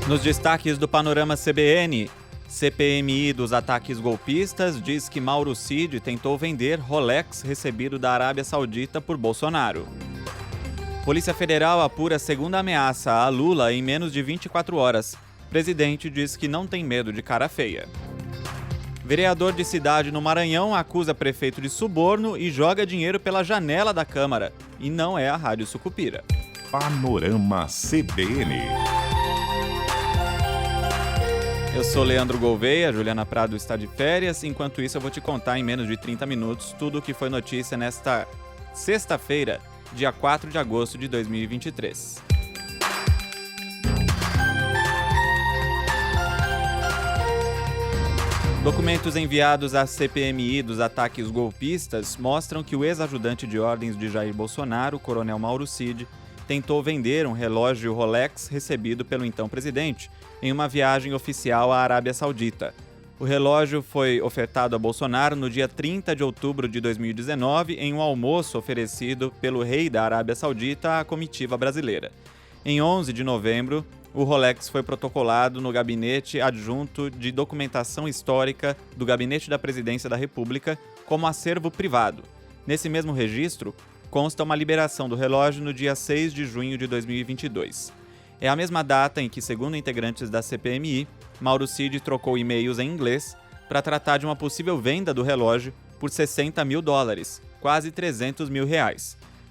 Nos destaques do Panorama CBN, CPMI dos ataques golpistas diz que Mauro Cid tentou vender Rolex recebido da Arábia Saudita por Bolsonaro. Polícia Federal apura segunda ameaça a Lula em menos de 24 horas. Presidente diz que não tem medo de cara feia. Vereador de cidade no Maranhão acusa prefeito de suborno e joga dinheiro pela janela da Câmara. E não é a Rádio Sucupira. Panorama CBN. Eu sou Leandro Gouveia, Juliana Prado está de férias. Enquanto isso, eu vou te contar em menos de 30 minutos tudo o que foi notícia nesta sexta-feira, dia 4 de agosto de 2023. Documentos enviados à CPMI dos ataques golpistas mostram que o ex-ajudante de ordens de Jair Bolsonaro, coronel Mauro Cid, tentou vender um relógio Rolex recebido pelo então presidente em uma viagem oficial à Arábia Saudita. O relógio foi ofertado a Bolsonaro no dia 30 de outubro de 2019 em um almoço oferecido pelo rei da Arábia Saudita à comitiva brasileira. Em 11 de novembro, o Rolex foi protocolado no Gabinete Adjunto de Documentação Histórica do Gabinete da Presidência da República como acervo privado. Nesse mesmo registro, consta uma liberação do relógio no dia 6 de junho de 2022. É a mesma data em que, segundo integrantes da CPMI, Mauro Cid trocou e-mails em inglês para tratar de uma possível venda do relógio por $60 mil, quase R$300 mil.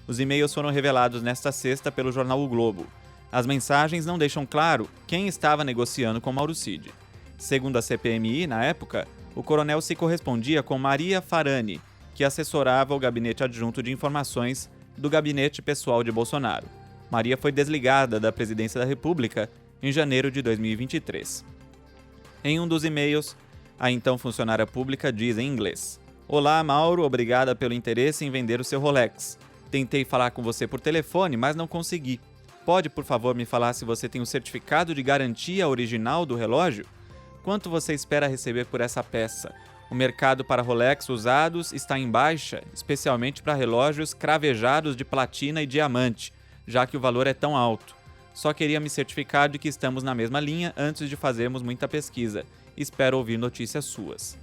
Os e-mails foram revelados nesta sexta pelo jornal O Globo. As mensagens não deixam claro quem estava negociando com Mauro Cid. Segundo a CPMI, na época, o coronel se correspondia com Maria Farani, que assessorava o Gabinete Adjunto de Informações do Gabinete Pessoal de Bolsonaro. Maria foi desligada da Presidência da República em janeiro de 2023. Em um dos e-mails, a então funcionária pública diz em inglês: "Olá, Mauro, obrigada pelo interesse em vender o seu Rolex. Tentei falar com você por telefone, mas não consegui. Pode, por favor, me falar se você tem o certificado de garantia original do relógio? Quanto você espera receber por essa peça? O mercado para Rolex usados está em baixa, especialmente para relógios cravejados de platina e diamante, já que o valor é tão alto. Só queria me certificar de que estamos na mesma linha antes de fazermos muita pesquisa. Espero ouvir notícias suas."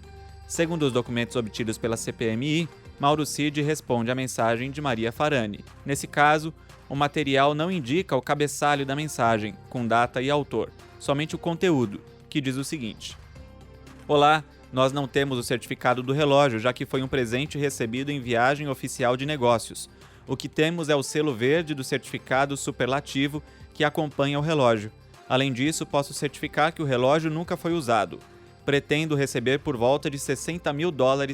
Segundo os documentos obtidos pela CPMI, Mauro Cid responde à mensagem de Maria Farani. Nesse caso, o material não indica o cabeçalho da mensagem, com data e autor, somente o conteúdo, que diz o seguinte: "Olá, nós não temos o certificado do relógio, já que foi um presente recebido em viagem oficial de negócios. O que temos é o selo verde do certificado superlativo que acompanha o relógio. Além disso, posso certificar que o relógio nunca foi usado. Pretendo receber por volta de $60 mil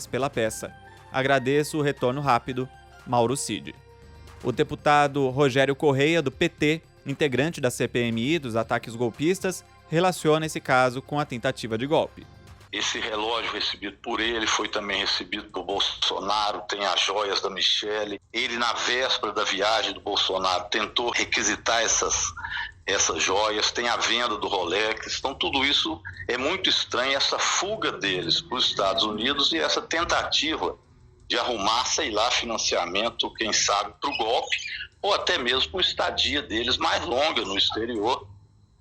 pela peça. Agradeço o retorno rápido, Mauro Cid." O deputado Rogério Correia, do PT, integrante da CPMI dos ataques golpistas, relaciona esse caso com a tentativa de golpe. Esse relógio recebido por ele foi também recebido por Bolsonaro, tem as joias da Michele. Ele, na véspera da viagem do Bolsonaro, tentou requisitar essas joias, tem a venda do Rolex. Então, tudo isso é muito estranho, essa fuga deles para os Estados Unidos e essa tentativa de arrumar, sei lá, financiamento, quem sabe, para o golpe, ou até mesmo para a estadia deles mais longa no exterior,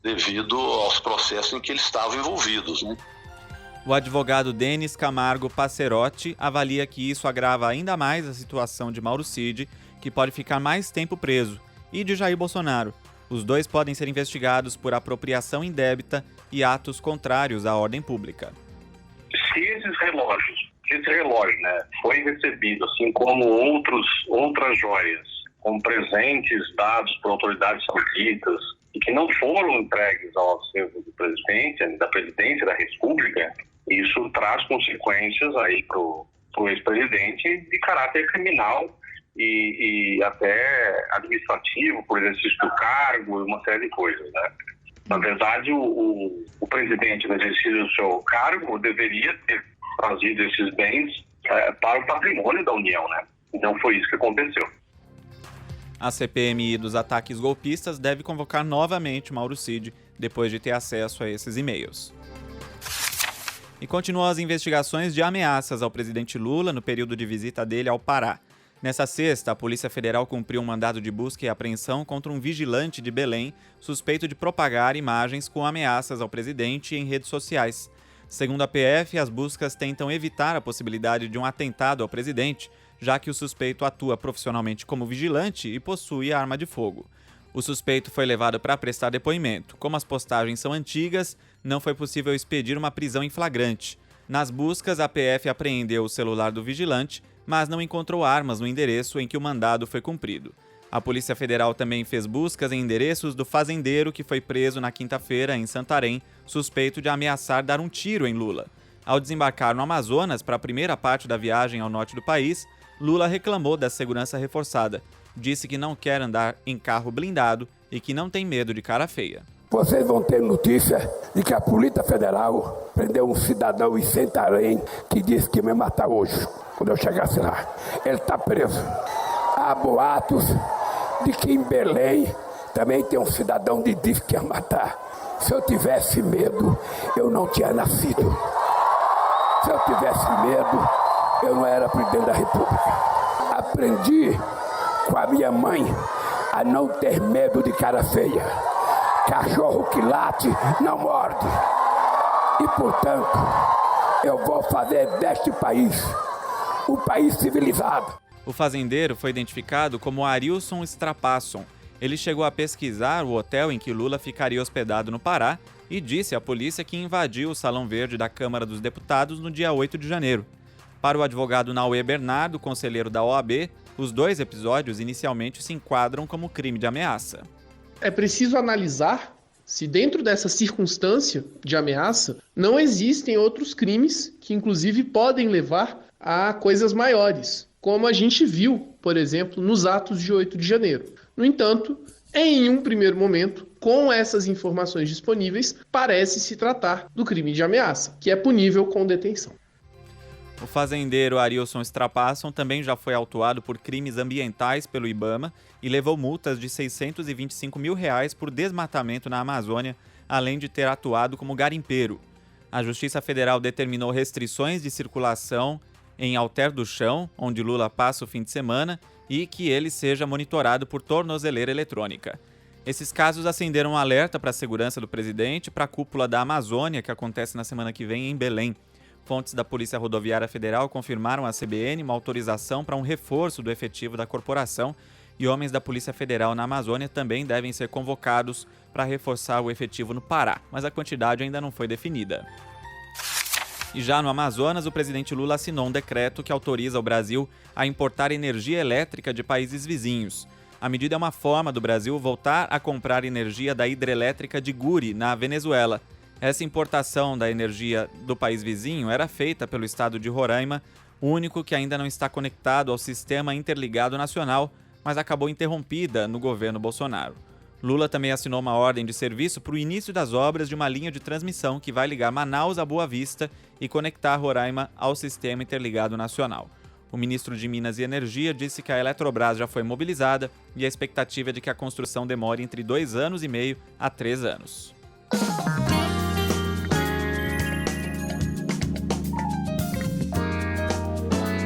devido aos processos em que eles estavam envolvidos, né? O advogado Denis Camargo Passerotti avalia que isso agrava ainda mais a situação de Mauro Cid, que pode ficar mais tempo preso, e de Jair Bolsonaro. Os dois podem ser investigados por apropriação indébita e atos contrários à ordem pública. Se esse relógio, né, foi recebido, assim como outras joias, como presentes dados por autoridades sauditas e que não foram entregues ao acervo do presidente, da Presidência da República, isso traz consequências aí pro ex-presidente de caráter criminal e até administrativo, por exercício do cargo e uma série de coisas, né? Na verdade, o presidente, no exercício do seu cargo, deveria ter trazido esses bens para o patrimônio da União, né? Então foi isso que aconteceu. A CPMI dos ataques golpistas deve convocar novamente Mauro Cid depois de ter acesso a esses e-mails. E continuam as investigações de ameaças ao presidente Lula no período de visita dele ao Pará. Nessa sexta, a Polícia Federal cumpriu um mandado de busca e apreensão contra um vigilante de Belém suspeito de propagar imagens com ameaças ao presidente em redes sociais. Segundo a PF, as buscas tentam evitar a possibilidade de um atentado ao presidente, já que o suspeito atua profissionalmente como vigilante e possui arma de fogo. O suspeito foi levado para prestar depoimento. Como as postagens são antigas, não foi possível expedir uma prisão em flagrante. Nas buscas, a PF apreendeu o celular do vigilante, mas não encontrou armas no endereço em que o mandado foi cumprido. A Polícia Federal também fez buscas em endereços do fazendeiro que foi preso na quinta-feira em Santarém, suspeito de ameaçar dar um tiro em Lula. Ao desembarcar no Amazonas para a primeira parte da viagem ao norte do país, Lula reclamou da segurança reforçada. Disse que não quer andar em carro blindado e que não tem medo de cara feia. Vocês vão ter notícia de que a Polícia Federal prendeu um cidadão em Santarém que disse que ia me matar hoje, quando eu chegasse lá. Ele está preso. Há boatos de que em Belém também tem um cidadão que disse que ia matar. Se eu tivesse medo, eu não tinha nascido. Se eu tivesse medo, eu não era presidente da República. Aprendi com a minha mãe a não ter medo de cara feia. Cachorro que late não morde. E, portanto, eu vou fazer deste país um país civilizado. O fazendeiro foi identificado como Arilson Strapasson. Ele chegou a pesquisar o hotel em que Lula ficaria hospedado no Pará e disse à polícia que invadiu o Salão Verde da Câmara dos Deputados no dia 8 de janeiro. Para o advogado Naue Bernardo, conselheiro da OAB, os dois episódios inicialmente se enquadram como crime de ameaça. É preciso analisar se dentro dessa circunstância de ameaça não existem outros crimes que inclusive podem levar a coisas maiores, como a gente viu, por exemplo, nos atos de 8 de janeiro. No entanto, em um primeiro momento, com essas informações disponíveis, parece se tratar do crime de ameaça, que é punível com detenção. O fazendeiro Arilson Strapasson também já foi autuado por crimes ambientais pelo IBAMA e levou multas de R$ 625 mil por desmatamento na Amazônia, além de ter atuado como garimpeiro. A Justiça Federal determinou restrições de circulação em Alter do Chão, onde Lula passa o fim de semana, e que ele seja monitorado por tornozeleira eletrônica. Esses casos acenderam um alerta para a segurança do presidente para a cúpula da Amazônia, que acontece na semana que vem em Belém. Fontes da Polícia Rodoviária Federal confirmaram à CBN uma autorização para um reforço do efetivo da corporação e homens da Polícia Federal na Amazônia também devem ser convocados para reforçar o efetivo no Pará, mas a quantidade ainda não foi definida. E já no Amazonas, o presidente Lula assinou um decreto que autoriza o Brasil a importar energia elétrica de países vizinhos. A medida é uma forma do Brasil voltar a comprar energia da hidrelétrica de Guri, na Venezuela. Essa importação da energia do país vizinho era feita pelo estado de Roraima, o único que ainda não está conectado ao Sistema Interligado Nacional, mas acabou interrompida no governo Bolsonaro. Lula também assinou uma ordem de serviço para o início das obras de uma linha de transmissão que vai ligar Manaus a Boa Vista e conectar Roraima ao Sistema Interligado Nacional. O ministro de Minas e Energia disse que a Eletrobras já foi mobilizada e a expectativa é de que a construção demore entre 2 anos e meio a 3 anos.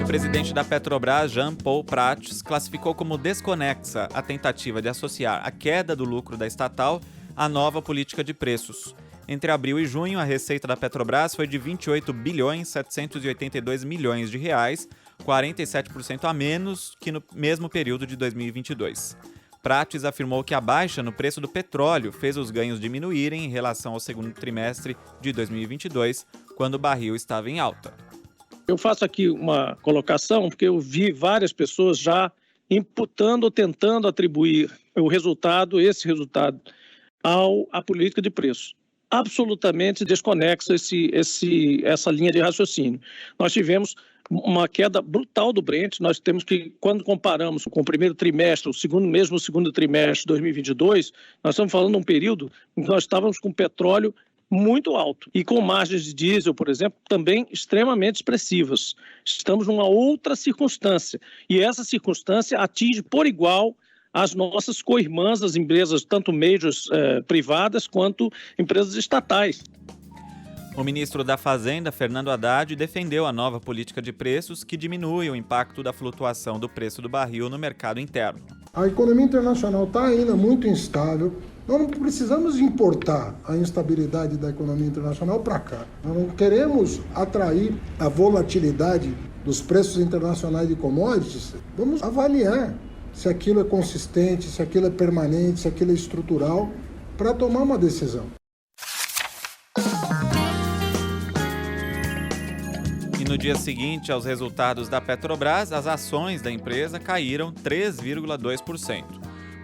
O presidente da Petrobras, Jean Paul Prats, classificou como desconexa a tentativa de associar a queda do lucro da estatal à nova política de preços. Entre abril e junho, a receita da Petrobras foi de 28 bilhões 782 milhões de reais, 47% a menos que no mesmo período de 2022. Prats afirmou que a baixa no preço do petróleo fez os ganhos diminuírem em relação ao segundo trimestre de 2022, quando o barril estava em alta. Eu faço aqui uma colocação, porque eu vi várias pessoas já imputando ou tentando atribuir esse resultado à política de preço. Absolutamente desconexa essa linha de raciocínio. Nós tivemos uma queda brutal do Brent. Nós temos que, quando comparamos com o primeiro trimestre, o segundo trimestre de 2022, nós estamos falando de um período em que nós estávamos com petróleo muito alto e com margens de diesel, por exemplo, também extremamente expressivas. Estamos numa outra circunstância e essa circunstância atinge por igual as nossas co-irmãs, as empresas tanto majors privadas quanto empresas estatais. O ministro da Fazenda, Fernando Haddad, defendeu a nova política de preços que diminui o impacto da flutuação do preço do barril no mercado interno. A economia internacional está ainda muito instável. Nós não precisamos importar a instabilidade da economia internacional para cá. Nós não queremos atrair a volatilidade dos preços internacionais de commodities. Vamos avaliar se aquilo é consistente, se aquilo é permanente, se aquilo é estrutural, para tomar uma decisão. E no dia seguinte aos resultados da Petrobras, as ações da empresa caíram 3,2%.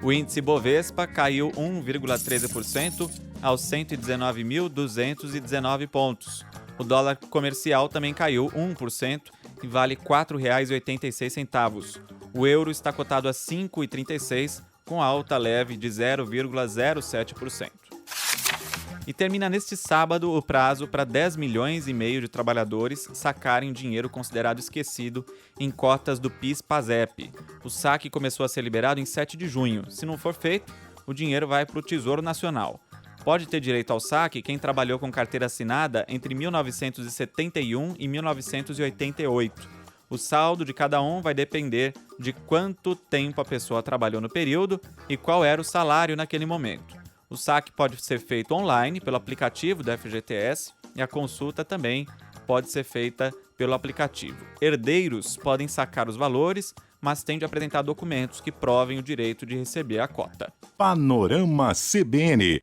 O índice Bovespa caiu 1,13% aos 119.219 pontos. O dólar comercial também caiu 1% e vale R$ 4,86. O euro está cotado a R$ 5,36, com alta leve de 0,07%. E termina neste sábado o prazo para 10 milhões e meio de trabalhadores sacarem dinheiro considerado esquecido em cotas do PIS/PASEP. O saque começou a ser liberado em 7 de junho. Se não for feito, o dinheiro vai para o Tesouro Nacional. Pode ter direito ao saque quem trabalhou com carteira assinada entre 1971 e 1988. O saldo de cada um vai depender de quanto tempo a pessoa trabalhou no período e qual era o salário naquele momento. O saque pode ser feito online pelo aplicativo do FGTS e a consulta também pode ser feita pelo aplicativo. Herdeiros podem sacar os valores, mas têm de apresentar documentos que provem o direito de receber a cota. Panorama CBN.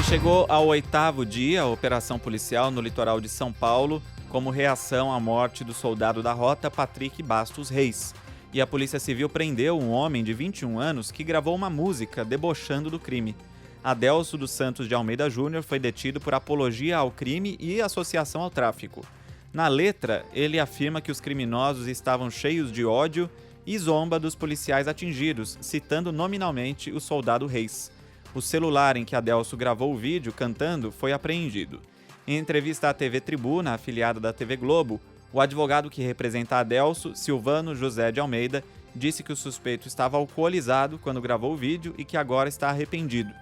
E chegou ao 8º dia a operação policial no litoral de São Paulo como reação à morte do soldado da rota Patrick Bastos Reis. E a Polícia Civil prendeu um homem de 21 anos que gravou uma música debochando do crime. Adélcio dos Santos de Almeida Júnior foi detido por apologia ao crime e associação ao tráfico. Na letra, ele afirma que os criminosos estavam cheios de ódio e zomba dos policiais atingidos, citando nominalmente o soldado Reis. O celular em que Adélcio gravou o vídeo cantando foi apreendido. Em entrevista à TV Tribuna, afiliada da TV Globo, o advogado que representa Adélcio, Silvano José de Almeida, disse que o suspeito estava alcoolizado quando gravou o vídeo e que agora está arrependido.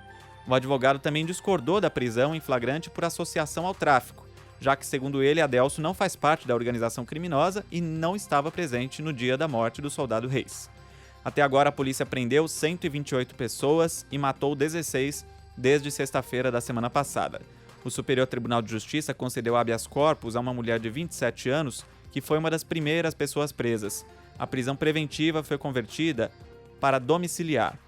O advogado também discordou da prisão em flagrante por associação ao tráfico, já que, segundo ele, Adélcio não faz parte da organização criminosa e não estava presente no dia da morte do soldado Reis. Até agora, a polícia prendeu 128 pessoas e matou 16 desde sexta-feira da semana passada. O Superior Tribunal de Justiça concedeu habeas corpus a uma mulher de 27 anos que foi uma das primeiras pessoas presas. A prisão preventiva foi convertida para domiciliar.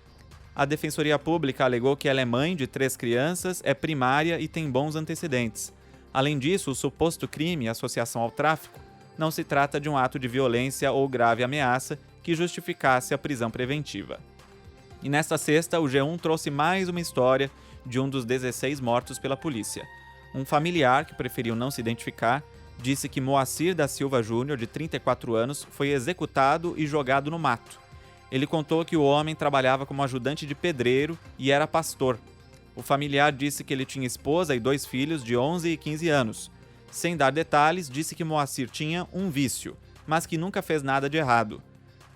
A Defensoria Pública alegou que ela é mãe de 3 crianças, é primária e tem bons antecedentes. Além disso, o suposto crime, associação ao tráfico, não se trata de um ato de violência ou grave ameaça que justificasse a prisão preventiva. E nesta sexta, o G1 trouxe mais uma história de um dos 16 mortos pela polícia. Um familiar, que preferiu não se identificar, disse que Moacir da Silva Júnior, de 34 anos, foi executado e jogado no mato. Ele contou que o homem trabalhava como ajudante de pedreiro e era pastor. O familiar disse que ele tinha esposa e 2 filhos de 11 e 15 anos. Sem dar detalhes, disse que Moacir tinha um vício, mas que nunca fez nada de errado.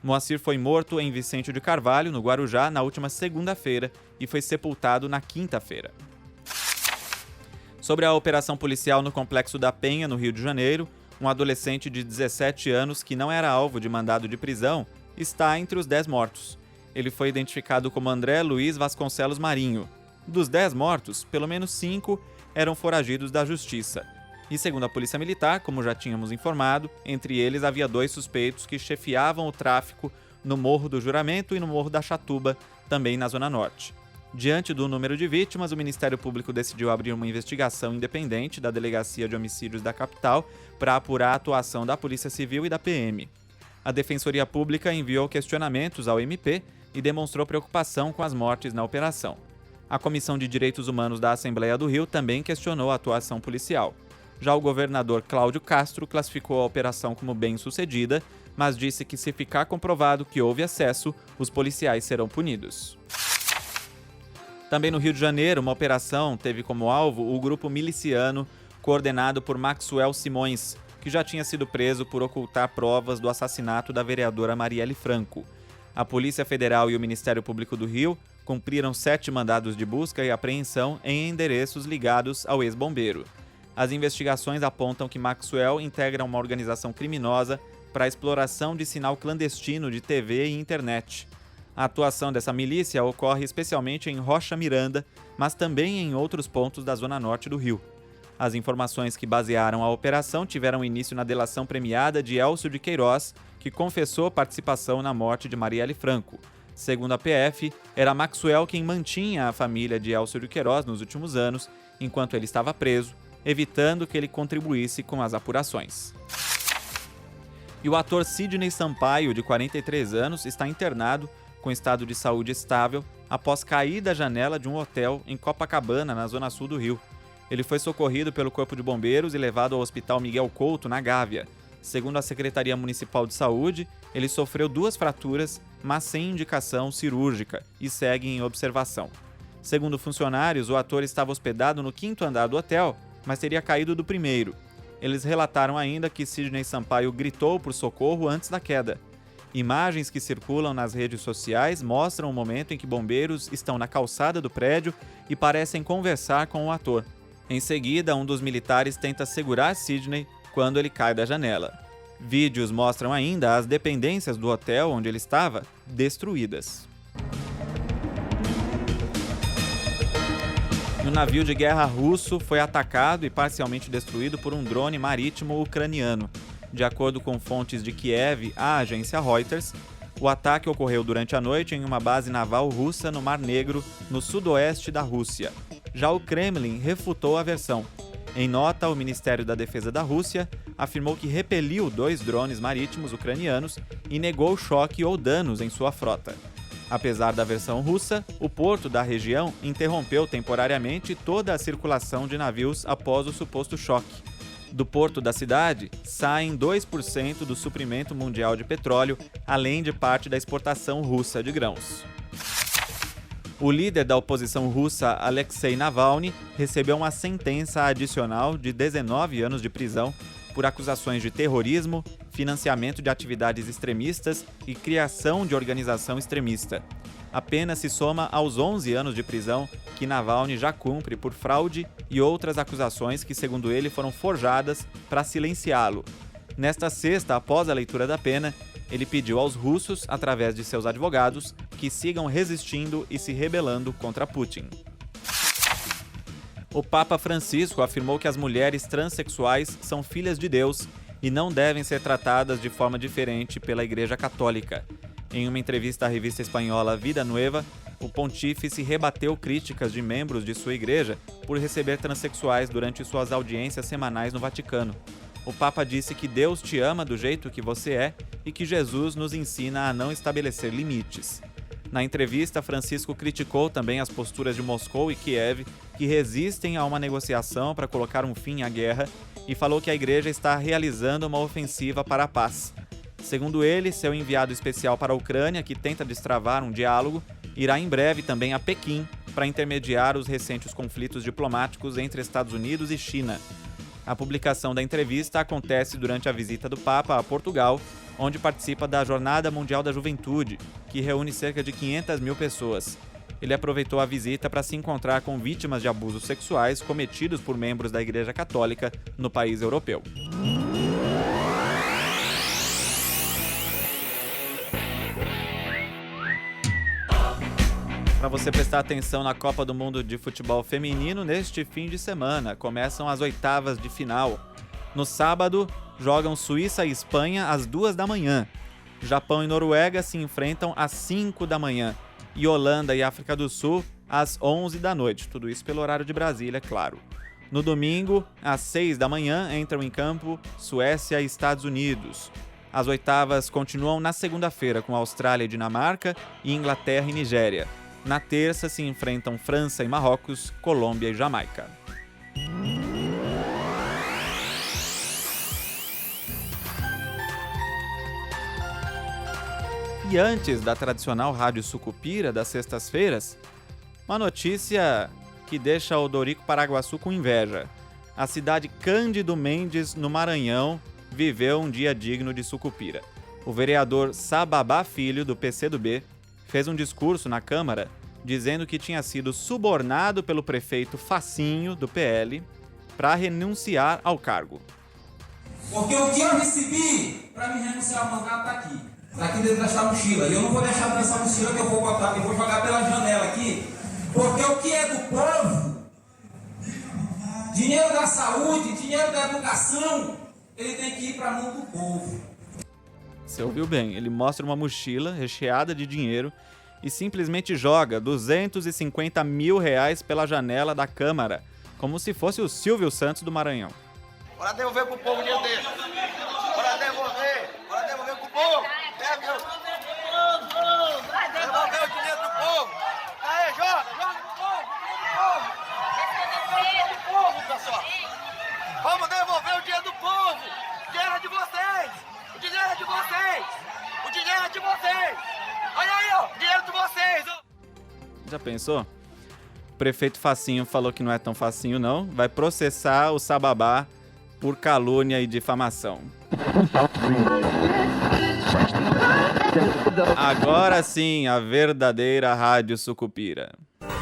Moacir foi morto em Vicente de Carvalho, no Guarujá, na última segunda-feira e foi sepultado na quinta-feira. Sobre a operação policial no Complexo da Penha, no Rio de Janeiro, um adolescente de 17 anos que não era alvo de mandado de prisão está entre os 10 mortos. Ele foi identificado como André Luiz Vasconcelos Marinho. Dos 10 mortos, pelo menos 5 eram foragidos da justiça. E segundo a Polícia Militar, como já tínhamos informado, entre eles havia 2 suspeitos que chefiavam o tráfico no Morro do Juramento e no Morro da Chatuba, também na Zona Norte. Diante do número de vítimas, o Ministério Público decidiu abrir uma investigação independente da Delegacia de Homicídios da capital para apurar a atuação da Polícia Civil e da PM. A Defensoria Pública enviou questionamentos ao MP e demonstrou preocupação com as mortes na operação. A Comissão de Direitos Humanos da Assembleia do Rio também questionou a atuação policial. Já o governador Cláudio Castro classificou a operação como bem-sucedida, mas disse que se ficar comprovado que houve excesso, os policiais serão punidos. Também no Rio de Janeiro, uma operação teve como alvo o grupo miliciano coordenado por Maxwell Simões, que já tinha sido preso por ocultar provas do assassinato da vereadora Marielle Franco. A Polícia Federal e o Ministério Público do Rio cumpriram 7 mandados de busca e apreensão em endereços ligados ao ex-bombeiro. As investigações apontam que Maxwell integra uma organização criminosa para a exploração de sinal clandestino de TV e internet. A atuação dessa milícia ocorre especialmente em Rocha Miranda, mas também em outros pontos da zona norte do Rio. As informações que basearam a operação tiveram início na delação premiada de Elcio de Queiroz, que confessou participação na morte de Marielle Franco. Segundo a PF, era Maxwell quem mantinha a família de Elcio de Queiroz nos últimos anos, enquanto ele estava preso, evitando que ele contribuísse com as apurações. E o ator Sidney Sampaio, de 43 anos, está internado com estado de saúde estável após cair da janela de um hotel em Copacabana, na zona sul do Rio. Ele foi socorrido pelo Corpo de Bombeiros e levado ao Hospital Miguel Couto, na Gávea. Segundo a Secretaria Municipal de Saúde, ele sofreu 2 fraturas, mas sem indicação cirúrgica, e segue em observação. Segundo funcionários, o ator estava hospedado no 5º andar do hotel, mas teria caído do 1º. Eles relataram ainda que Sidney Sampaio gritou por socorro antes da queda. Imagens que circulam nas redes sociais mostram o momento em que bombeiros estão na calçada do prédio e parecem conversar com o ator. Em seguida, um dos militares tenta segurar Sidney quando ele cai da janela. Vídeos mostram ainda as dependências do hotel onde ele estava destruídas. Um navio de guerra russo foi atacado e parcialmente destruído por um drone marítimo ucraniano. De acordo com fontes de Kiev à agência Reuters, o ataque ocorreu durante a noite em uma base naval russa no Mar Negro, no sudoeste da Rússia. Já o Kremlin refutou a versão. Em nota, o Ministério da Defesa da Rússia afirmou que repeliu 2 drones marítimos ucranianos e negou choque ou danos em sua frota. Apesar da versão russa, o porto da região interrompeu temporariamente toda a circulação de navios após o suposto choque. Do porto da cidade, saem 2% do suprimento mundial de petróleo, além de parte da exportação russa de grãos. O líder da oposição russa, Alexei Navalny, recebeu uma sentença adicional de 19 anos de prisão por acusações de terrorismo, financiamento de atividades extremistas e criação de organização extremista. A pena se soma aos 11 anos de prisão que Navalny já cumpre por fraude e outras acusações que, segundo ele, foram forjadas para silenciá-lo. Nesta sexta, após a leitura da pena, ele pediu aos russos, através de seus advogados, que sigam resistindo e se rebelando contra Putin. O Papa Francisco afirmou que as mulheres transexuais são filhas de Deus e não devem ser tratadas de forma diferente pela Igreja Católica. Em uma entrevista à revista espanhola Vida Nueva, o pontífice rebateu críticas de membros de sua igreja por receber transexuais durante suas audiências semanais no Vaticano. O Papa disse que Deus te ama do jeito que você é e que Jesus nos ensina a não estabelecer limites. Na entrevista, Francisco criticou também as posturas de Moscou e Kiev, que resistem a uma negociação para colocar um fim à guerra, e falou que a igreja está realizando uma ofensiva para a paz. Segundo ele, seu enviado especial para a Ucrânia, que tenta destravar um diálogo, irá em breve também a Pequim para intermediar os recentes conflitos diplomáticos entre Estados Unidos e China. A publicação da entrevista acontece durante a visita do Papa a Portugal, onde participa da Jornada Mundial da Juventude, que reúne cerca de 500 mil pessoas. Ele aproveitou a visita para se encontrar com vítimas de abusos sexuais cometidos por membros da Igreja Católica no país europeu. Para você prestar atenção na Copa do Mundo de Futebol Feminino, neste fim de semana começam as oitavas de final. No sábado, jogam Suíça e Espanha às 2 da manhã. Japão e Noruega se enfrentam às 5 da manhã. E Holanda e África do Sul às 11 da noite. Tudo isso pelo horário de Brasília, é claro. No domingo, às 6 da manhã, entram em campo Suécia e Estados Unidos. As oitavas continuam na segunda-feira com Austrália e Dinamarca e Inglaterra e Nigéria. Na terça se enfrentam França e Marrocos, Colômbia e Jamaica. E antes da tradicional Rádio Sucupira das sextas-feiras, uma notícia que deixa o Dorico Paraguaçu com inveja. A cidade Cândido Mendes, no Maranhão, viveu um dia digno de Sucupira. O vereador Sababá Filho, do PCdoB, fez um discurso na Câmara dizendo que tinha sido subornado pelo prefeito Facinho, do PL, para renunciar ao cargo. Porque o que eu recebi para me renunciar ao mandato está aqui dentro dessa mochila. E eu não vou deixar dessa mochila que eu vou botar, eu vou jogar pela janela aqui. Porque o que é do povo, dinheiro da saúde, dinheiro da educação, ele tem que ir para a mão do povo. Você ouviu bem, ele mostra uma mochila recheada de dinheiro e simplesmente joga R$250 mil pela janela da Câmara, como se fosse o Silvio Santos do Maranhão. Bora devolver pro povo o dinheiro dele. Bora devolver pro povo. Devolver o dinheiro do povo. Aí, joga pro povo. Devolver pro povo, pessoal. Vamos devolver o dinheiro do povo. O dinheiro é de vocês. O dinheiro é de vocês. O dinheiro é de vocês. Olha aí, ó. O dinheiro de vocês. Já pensou? O prefeito Facinho falou que não é tão facinho não, vai processar o Sababá por calúnia e difamação. Agora sim, a verdadeira Rádio Sucupira.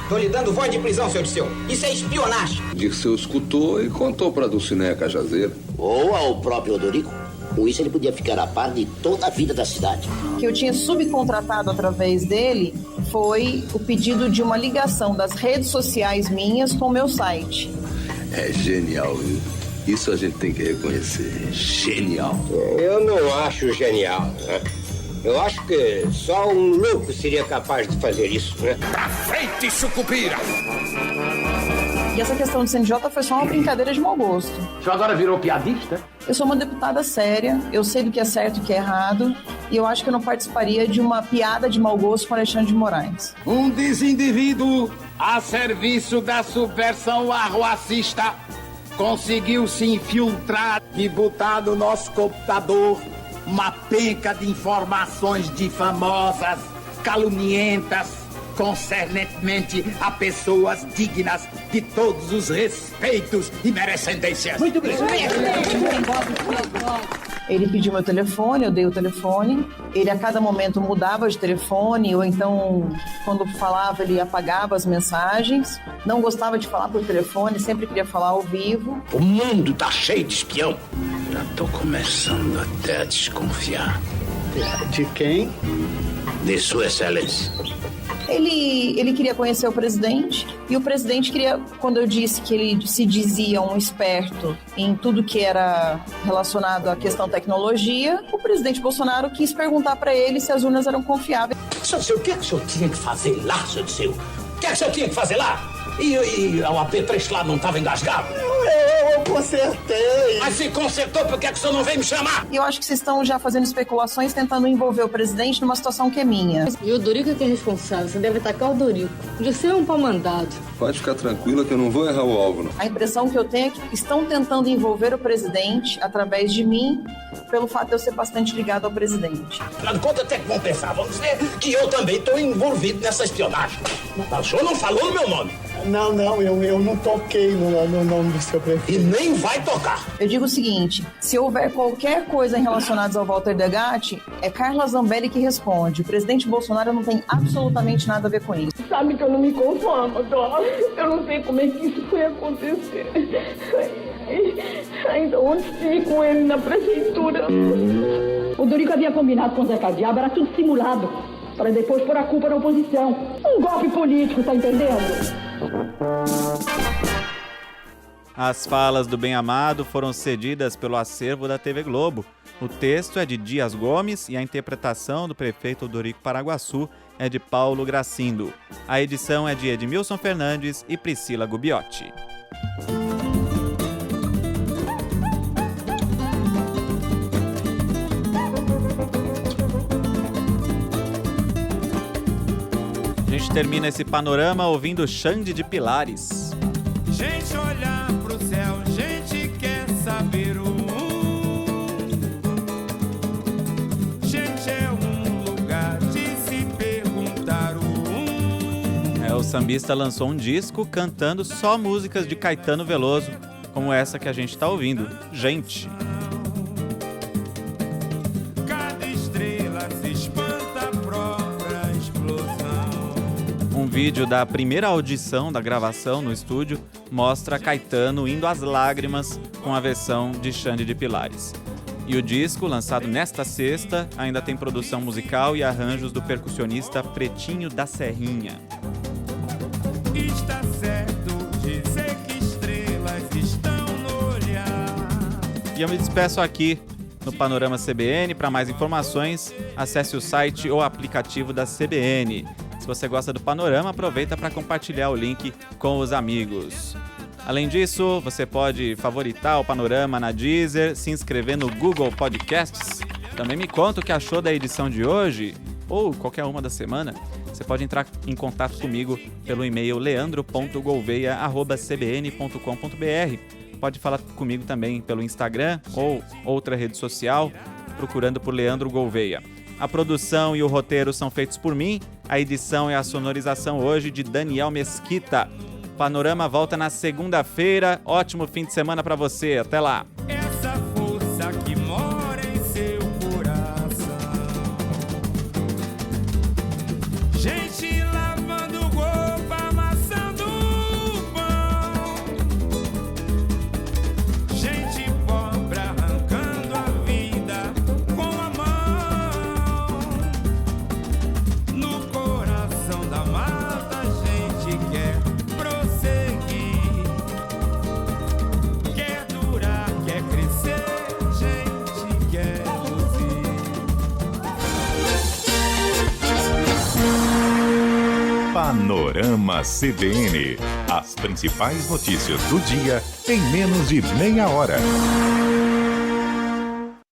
Tô lhe dando voz de prisão, seu Dirceu. Isso é espionagem. Dirceu escutou e contou pra Dulcineia Cajazeira. Ou ao próprio Odorico. Com isso ele podia ficar a par de toda a vida da cidade. O que eu tinha subcontratado através dele foi o pedido de uma ligação das redes sociais minhas com o meu site. É genial, viu? Isso a gente tem que reconhecer. Genial. Eu não acho genial, né? Eu acho que só um louco seria capaz de fazer isso, né? Pra frente, Sucupira! E essa questão de CNJ foi só uma brincadeira de mau gosto. O senhor agora virou piadista? Eu sou uma deputada séria, eu sei do que é certo e o que é errado, e eu acho que eu não participaria de uma piada de mau gosto com Alexandre de Moraes. Um desindivíduo a serviço da subversão arruacista conseguiu se infiltrar e botar no nosso computador uma penca de informações difamosas, calunientas, concernentemente a pessoas dignas de todos os respeitos e merecendências. Muito bem. Ele pediu meu telefone, eu dei o telefone. Ele a cada momento mudava de telefone, ou então, quando falava, ele apagava as mensagens. Não gostava de falar por telefone, sempre queria falar ao vivo. O mundo tá cheio de espião. Já tô começando até a desconfiar. De quem? De Sua Excelência. Ele queria conhecer o presidente, e o presidente queria, quando eu disse que ele se dizia um esperto em tudo que era relacionado à questão tecnologia, o presidente Bolsonaro quis perguntar para ele se as urnas eram confiáveis. Seu Dirceu, o que é que o senhor tinha que fazer lá, seu Dirceu? O que é que o senhor tinha que fazer lá? E o AP3 lá não estava engasgado? Eu consertei. Mas se consertou, por que é que o senhor não veio me chamar? E eu acho que vocês estão já fazendo especulações tentando envolver o presidente numa situação que é minha. E o Dorico é que é responsável, você deve atacar o Dorico. O Dirceu é um pau mandado. Pode ficar tranquila que eu não vou errar o alvo, não. A impressão que eu tenho é que estão tentando envolver o presidente através de mim, pelo fato de eu ser bastante ligado ao presidente. Afinal de contas, até que vão pensar, vamos dizer que eu também estou envolvido nessa espionagem. O senhor não falou o meu nome. Não, eu não toquei no nome do seu prefeito. E nem vai tocar. Eu digo o seguinte, se houver qualquer coisa relacionada ao Walter Degatti, é Carla Zambelli que responde. O presidente Bolsonaro não tem absolutamente nada a ver com isso. Sabe que eu não me conformo, Dó. Eu não sei como é que isso foi acontecer. Ainda ontem estive com ele na prefeitura. O Dorico havia combinado com o Zé Cardiabo, era tudo simulado, para depois pôr a culpa na oposição. Um golpe político, tá entendendo? As falas do bem-amado foram cedidas pelo acervo da TV Globo. O texto é de Dias Gomes e a interpretação do prefeito Odorico Paraguaçu é de Paulo Gracindo. A edição é de Edmilson Fernandes e Priscila Gubiotti. A gente termina esse panorama ouvindo Xande de Pilares. Gente olhar pro céu, gente quer saber o gente é um lugar de se perguntar o sambista lançou um disco cantando só músicas de Caetano Veloso, como essa que a gente tá ouvindo, Gente. vídeo da primeira audição da gravação no estúdio mostra Caetano indo às lágrimas com a versão de Xande de Pilares. E o disco, lançado nesta sexta, ainda tem produção musical e arranjos do percussionista Pretinho da Serrinha. Está certo dizer que estrelas estão no olhar. E eu me despeço aqui no Panorama CBN. Para mais informações, acesse o site ou aplicativo da CBN. Se você gosta do Panorama, aproveita para compartilhar o link com os amigos. Além disso, você pode favoritar o Panorama na Deezer, se inscrever no Google Podcasts. Também me conta o que achou da edição de hoje, ou qualquer uma da semana. Você pode entrar em contato comigo pelo e-mail leandro.gouveia@cbn.com.br. Pode falar comigo também pelo Instagram ou outra rede social, procurando por Leandro Gouveia. A produção e o roteiro são feitos por mim, a edição e a sonorização hoje de Daniel Mesquita. Panorama volta na segunda-feira. Ótimo fim de semana para você. Até lá. Essa força que mora em seu coração. Gente lavando roupa, amassando pão. Gente pobre arrancando a vida com a mão. No coração da mata a gente quer prosseguir, quer durar, quer crescer, gente quer luzir. Panorama CBN. As principais notícias do dia em menos de meia hora.